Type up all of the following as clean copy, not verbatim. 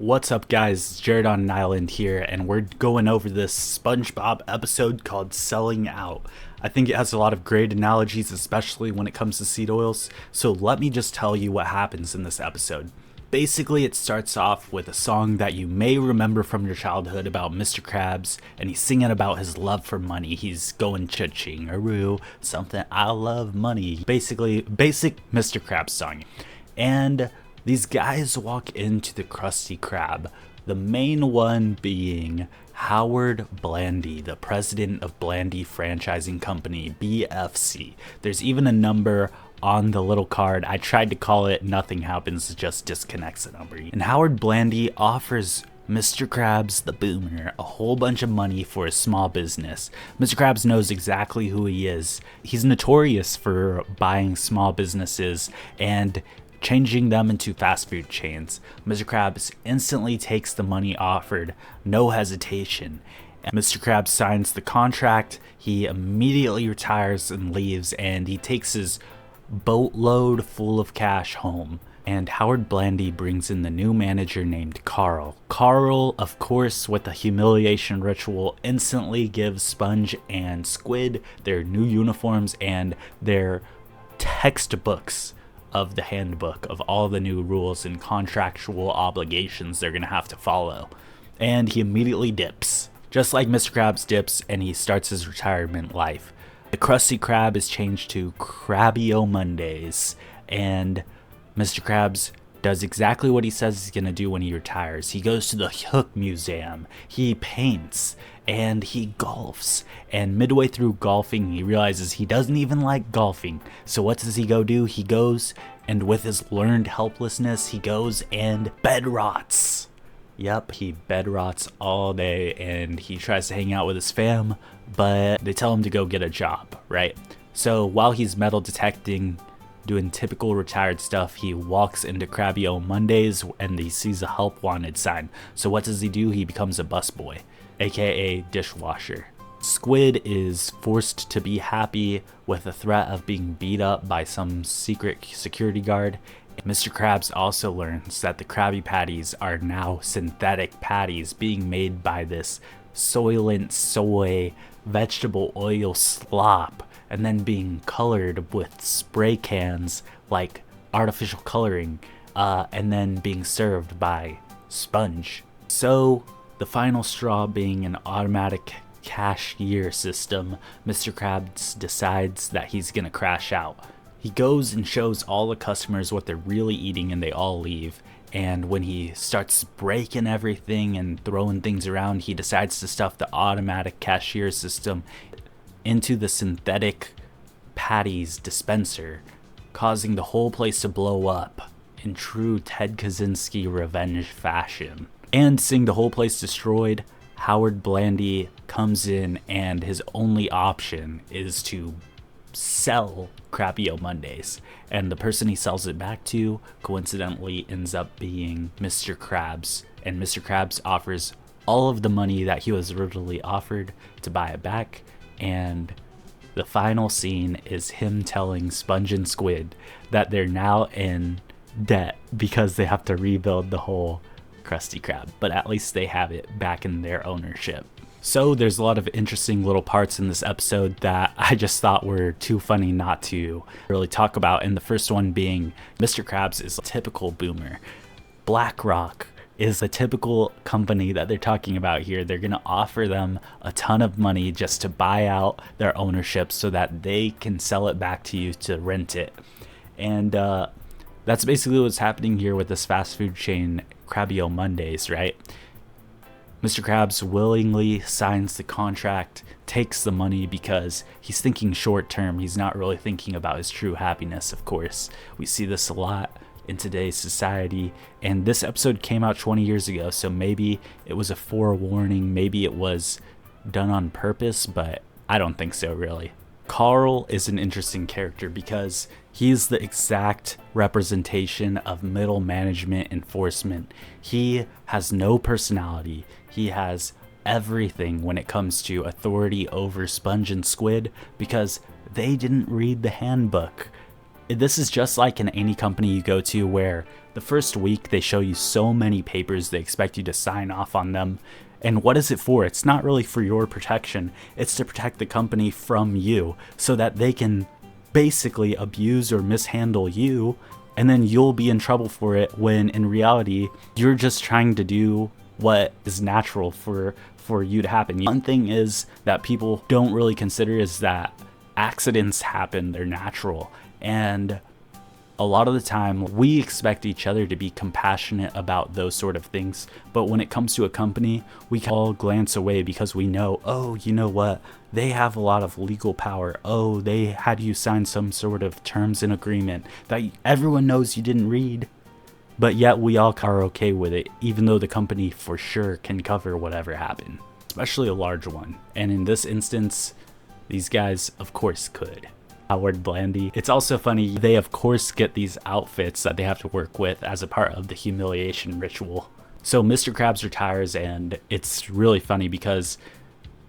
What's up, guys? It's Jared on an island here, and we're going over this SpongeBob episode called Selling Out. I think it has a lot of great analogies, especially when it comes to seed oils, so let me just tell you what happens in this episode. Basically, it starts off with a song that you may remember from your childhood about Mr. Krabs, and he's singing about his love for money. He's going cha-ching-a-roo, something, I love money. Basically, basic Mr. Krabs song. And these guys walk into the Krusty Krab, the main one being Howard Blandy, the president of Blandy Franchising Company, BFC. There's even a number on the little card. I tried to call it Nothing Happens, it just disconnects the number. And Howard Blandy offers Mr. Krabs, the boomer, a whole bunch of money for his small business. Mr. Krabs knows exactly who he is. He's notorious for buying small businesses and changing them into fast food chains. Mr. Krabs instantly takes the money offered, no hesitation. And Mr. Krabs signs the contract, he immediately retires and leaves, and he takes his boatload full of cash home. And Howard Blandy brings in the new manager named Carl. Carl, of course, with the humiliation ritual, instantly gives Sponge and Squid their new uniforms and their textbooks of the handbook of all the new rules and contractual obligations they're gonna have to follow. And he immediately dips. Just like Mr. Krabs dips and he starts his retirement life. The Krusty Krab is changed to Krabby-O Mondays, and Mr. Krabs does exactly what he says he's gonna do when he retires. He goes to the Hook Museum, he paints, and he golfs. And midway through golfing, he realizes he doesn't even like golfing. So what does he go do? He goes, and with his learned helplessness, he goes and bed rots. Yep, he bed rots all day, and he tries to hang out with his fam, but they tell him to go get a job, right? So while he's metal detecting, doing typical retired stuff, he walks into Krabby-O Mondays and he sees a help wanted sign. So what does he do? He becomes a busboy, aka dishwasher. Squid is forced to be happy with the threat of being beat up by some secret security guard. Mr. Krabs also learns that the Krabby Patties are now synthetic patties being made by this soylent soy vegetable oil slop, and then being colored with spray cans like artificial coloring, and then being served by Sponge. So the final straw being an automatic cashier system, Mr. Krabs decides that he's gonna crash out. He goes and shows all the customers what they're really eating, and they all leave. And when he starts breaking everything and throwing things around, he decides to stuff the automatic cashier system into the synthetic patties dispenser, causing the whole place to blow up in true Ted Kaczynski revenge fashion. And seeing the whole place destroyed, Howard Blandy comes in, and his only option is to sell Krabby-O Mondays. And the person he sells it back to coincidentally ends up being Mr. Krabs. And Mr. Krabs offers all of the money that he was originally offered to buy it back. And the final scene is him telling Sponge and Squid that they're now in debt because they have to rebuild the whole Krusty Krab, but at least they have it back in their ownership. So there's a lot of interesting little parts in this episode that I just thought were too funny not to really talk about. And the first one being Mr. Krabs is a typical boomer. BlackRock is a typical company that they're talking about here. They're going to offer them a ton of money just to buy out their ownership so that they can sell it back to you to rent it. And that's basically what's happening here with this fast food chain, Krabby-O Mondays, right? Mr. Krabs willingly signs the contract, takes the money because he's thinking short term. He's not really thinking about his true happiness, of course. We see this a lot in today's society, and this episode came out 20 years ago, so maybe it was a forewarning, maybe it was done on purpose, but I don't think so, really. Carl is an interesting character because he's the exact representation of middle management enforcement. He has no personality. He has everything when it comes to authority over Sponge and Squid because they didn't read the handbook. This is just like in any company you go to where the first week they show you so many papers, they expect you to sign off on them. And what is it for? It's not really for your protection. It's to protect the company from you so that they can basically abuse or mishandle you, and then you'll be in trouble for it, when in reality you're just trying to do what is natural for you to happen. One thing is that people don't really consider is that accidents happen, they're natural, and a lot of the time we expect each other to be compassionate about those sort of things, but when it comes to a company, we can all glance away because we know, oh, you know what, they have a lot of legal power. Oh, they had you sign some sort of terms and agreement that everyone knows you didn't read, but yet we all are okay with it, even though the company for sure can cover whatever happened, especially a large one. And in this instance, these guys of course could. Howard Blandy. It's also funny, they of course get these outfits that they have to work with as a part of the humiliation ritual. So Mr. Krabs retires, and it's really funny because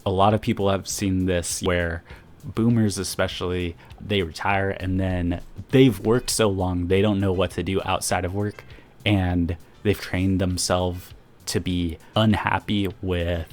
a lot of people have seen this where boomers especially, they retire and then they've worked so long they don't know what to do outside of work, and they've trained themselves to be unhappy with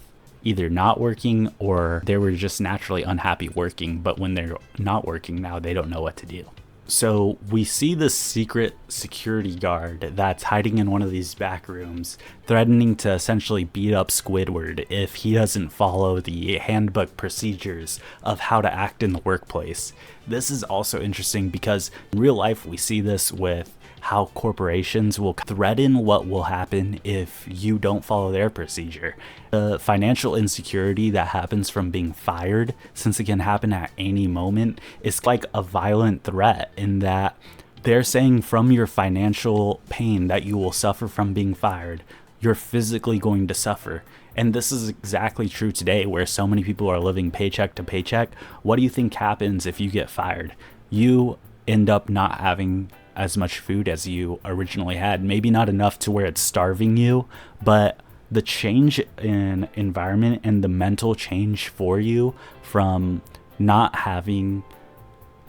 either not working, or they were just naturally unhappy working, but when they're not working now, they don't know what to do. So we see this secret security guard that's hiding in one of these back rooms, threatening to essentially beat up Squidward if he doesn't follow the handbook procedures of how to act in the workplace. This is also interesting because in real life we see this with how corporations will threaten what will happen if you don't follow their procedure. The financial insecurity that happens from being fired, since it can happen at any moment, is like a violent threat in that they're saying from your financial pain that you will suffer from being fired, you're physically going to suffer. And this is exactly true today, where so many people are living paycheck to paycheck. What do you think happens if you get fired? You end up not having as much food as you originally had. Maybe not enough to where it's starving you, but the change in environment and the mental change for you from not having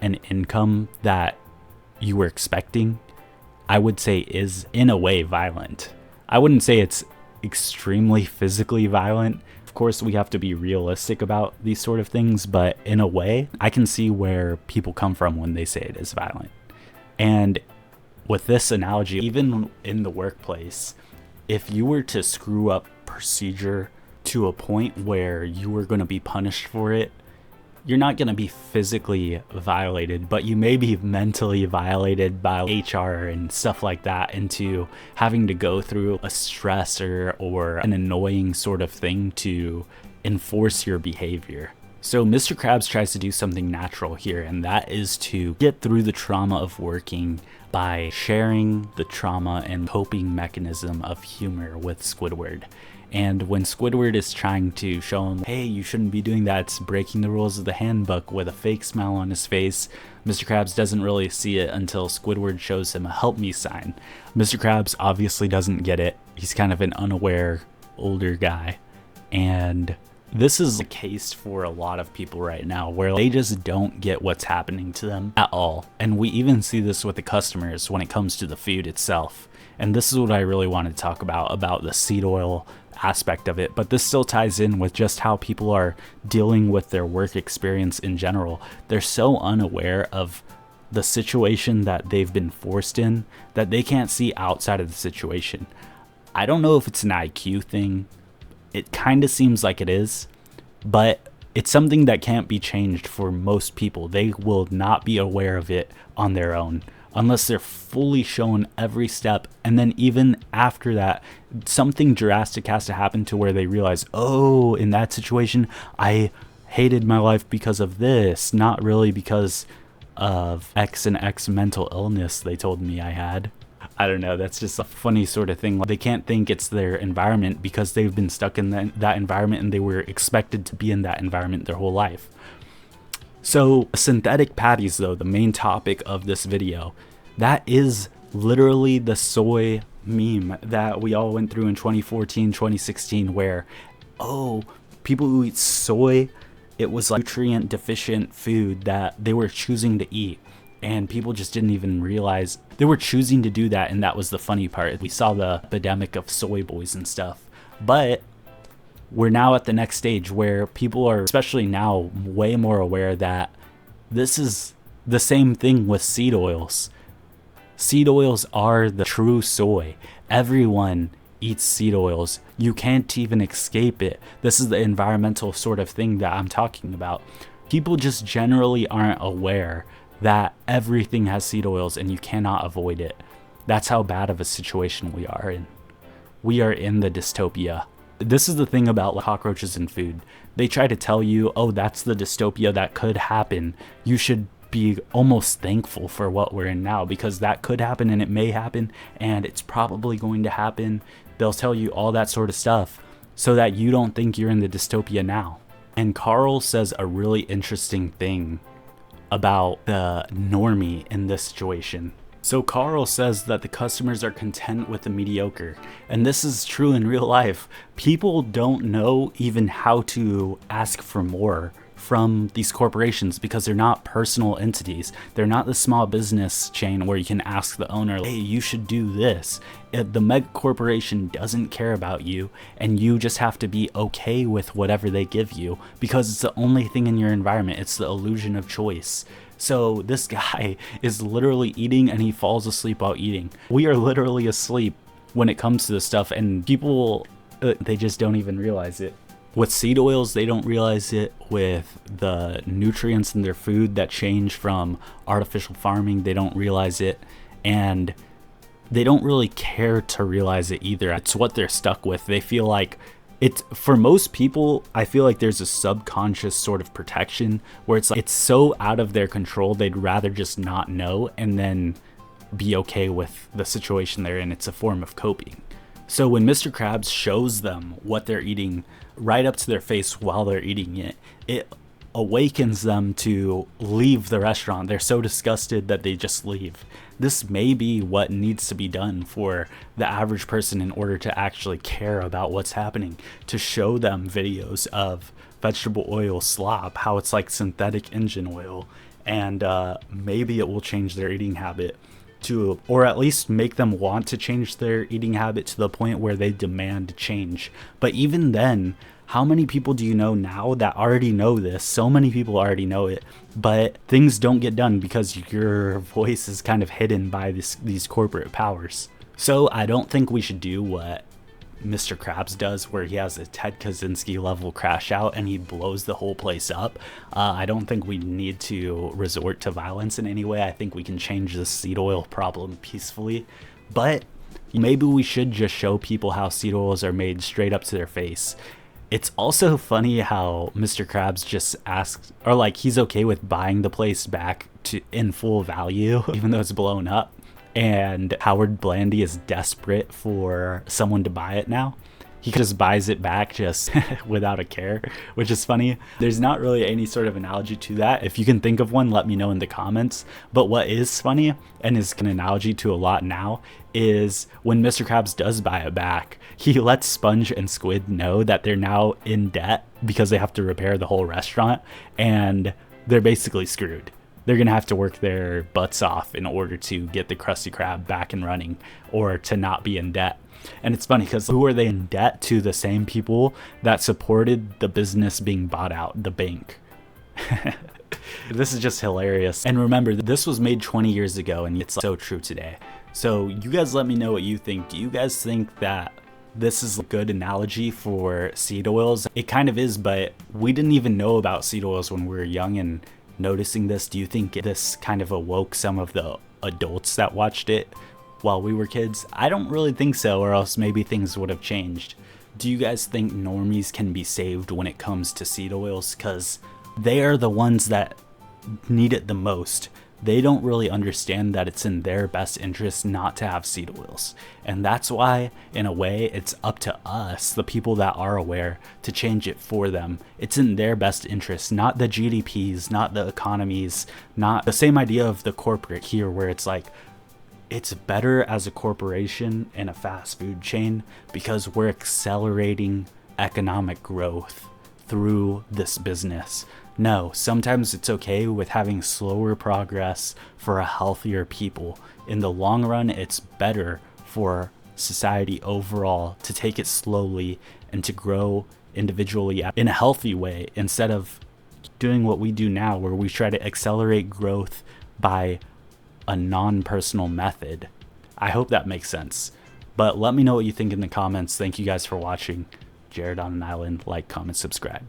an income that you were expecting, I would say is in a way violent. I wouldn't say it's extremely physically violent. Of course, we have to be realistic about these sort of things, but in a way, I can see where people come from when they say it is violent. And with this analogy, even in the workplace, if you were to screw up procedure to a point where you were going to be punished for it, you're not going to be physically violated, but you may be mentally violated by HR and stuff like that into having to go through a stressor or an annoying sort of thing to enforce your behavior. So Mr. Krabs tries to do something natural here, and that is to get through the trauma of working by sharing the trauma and coping mechanism of humor with Squidward. And when Squidward is trying to show him, hey, you shouldn't be doing that, it's breaking the rules of the handbook, with a fake smile on his face, Mr. Krabs doesn't really see it until Squidward shows him a help me sign. Mr. Krabs obviously doesn't get it. He's kind of an unaware older guy. And this is the case for a lot of people right now, where they just don't get what's happening to them at all. And we even see this with the customers when it comes to the food itself. And this is what I really want to talk about the seed oil aspect of it. But this still ties in with just how people are dealing with their work experience in general. They're so unaware of the situation that they've been forced in that they can't see outside of the situation. I don't know if it's an IQ thing. It kind of seems like it is, but it's something that can't be changed for most people. They will not be aware of it on their own unless they're fully shown every step. And then even after that, something drastic has to happen to where they realize, oh, in that situation, I hated my life because of this, not really because of X and X mental illness they told me I had. I don't know, that's just a funny sort of thing. They can't think it's their environment because they've been stuck in that environment, and they were expected to be in that environment their whole life. So synthetic patties, though, the main topic of this video, that is literally the soy meme that we all went through in 2014, 2016, where, oh, people who eat soy, it was like nutrient deficient food that they were choosing to eat. and people just didn't even realize they were choosing to do that. And that was the funny part. We saw the epidemic of soy boys and stuff, but we're now at the next stage where people are, especially now, way more aware that this is the same thing with seed oils. Seed oils are the true soy. Everyone eats seed oils. You can't even escape it. This is the environmental sort of thing that I'm talking about. People just generally aren't aware that everything has seed oils and you cannot avoid it. That's how bad of a situation we are in. We are in the dystopia. This is the thing about cockroaches in food. They try to tell you, oh, that's the dystopia that could happen. You should be almost thankful for what we're in now, because that could happen and it may happen and it's probably going to happen. They'll tell you all that sort of stuff so that you don't think you're in the dystopia now. And Carl says a really interesting thing about the normie in this situation. So Carl says that the customers are content with the mediocre, and this is true in real life. People don't know even how to ask for more from these corporations because they're not personal entities. They're not the small business chain where you can ask the owner, hey, you should do this. The mega corporation doesn't care about you, and you just have to be okay with whatever they give you because it's the only thing in your environment. It's the illusion of choice. So this guy is literally eating and he falls asleep while eating. We are literally asleep when it comes to this stuff, and people, they just don't even realize it. With seed oils, they don't realize it. With the nutrients in their food that change from artificial farming, they don't realize it. And they don't really care to realize it either. It's what they're stuck with. They feel like it's, for most people, I feel like there's a subconscious sort of protection where it's like it's so out of their control, they'd rather just not know and then be okay with the situation they're in. It's a form of coping. So when Mr. Krabs shows them what they're eating right up to their face while they're eating it, it awakens them to leave the restaurant. They're so disgusted that they just leave. This may be what needs to be done for the average person in order to actually care about what's happening, to show them videos of vegetable oil slop, how it's like synthetic engine oil, and maybe it will change their eating habit to, or at least make them want to change their eating habit to the point where they demand change. But even then, how many people do you know now that already know this? So many people already know it, but things don't get done because your voice is kind of hidden by these corporate powers. So I don't think we should do what Mr. Krabs does, where he has a Ted Kaczynski level crash out and he blows the whole place up. I don't think we need to resort to violence in any way. I think we can change the seed oil problem peacefully, but maybe we should just show people how seed oils are made straight up to their face. It's also funny how Mr. Krabs just asks, or like he's okay with buying the place back to in full value, even though it's blown up. And Howard Blandy is desperate for someone to buy it now. He just buys it back just without a care, which is funny. There's not really any sort of analogy to that. If you can think of one, let me know in the comments. But what is funny, and is an analogy to a lot now, is when Mr. Krabs does buy it back, he lets Sponge and Squid know that they're now in debt because they have to repair the whole restaurant, and they're basically screwed. They're going to have to work their butts off in order to get the Krusty Krab back and running, or to not be in debt. And it's funny because who are they in debt to? The same people that supported the business being bought out, the bank. This is just hilarious. And remember, this was made 20 years ago and it's so true today. So you guys let me know what you think. Do you guys think that this is a good analogy for seed oils? It kind of is, but we didn't even know about seed oils when we were young and noticing this. Do you think this kind of awoke some of the adults that watched it while we were kids? I don't really think so, or else maybe things would have changed. Do you guys think normies can be saved when it comes to seed oils? Because they are the ones that need it the most. They don't really understand that it's in their best interest not to have seed oils. And that's why, in a way, it's up to us, the people that are aware, to change it for them. It's in their best interest, not the GDPs, not the economies, not the same idea of the corporate here, where it's like, it's better as a corporation in a fast food chain because we're accelerating economic growth through this business. No, sometimes it's okay with having slower progress for a healthier people. In the long run, it's better for society overall to take it slowly and to grow individually in a healthy way instead of doing what we do now, where we try to accelerate growth by a non-personal method. I hope that makes sense. But let me know what you think in the comments. Thank you guys for watching. Jared on an Island. Like, comment, subscribe.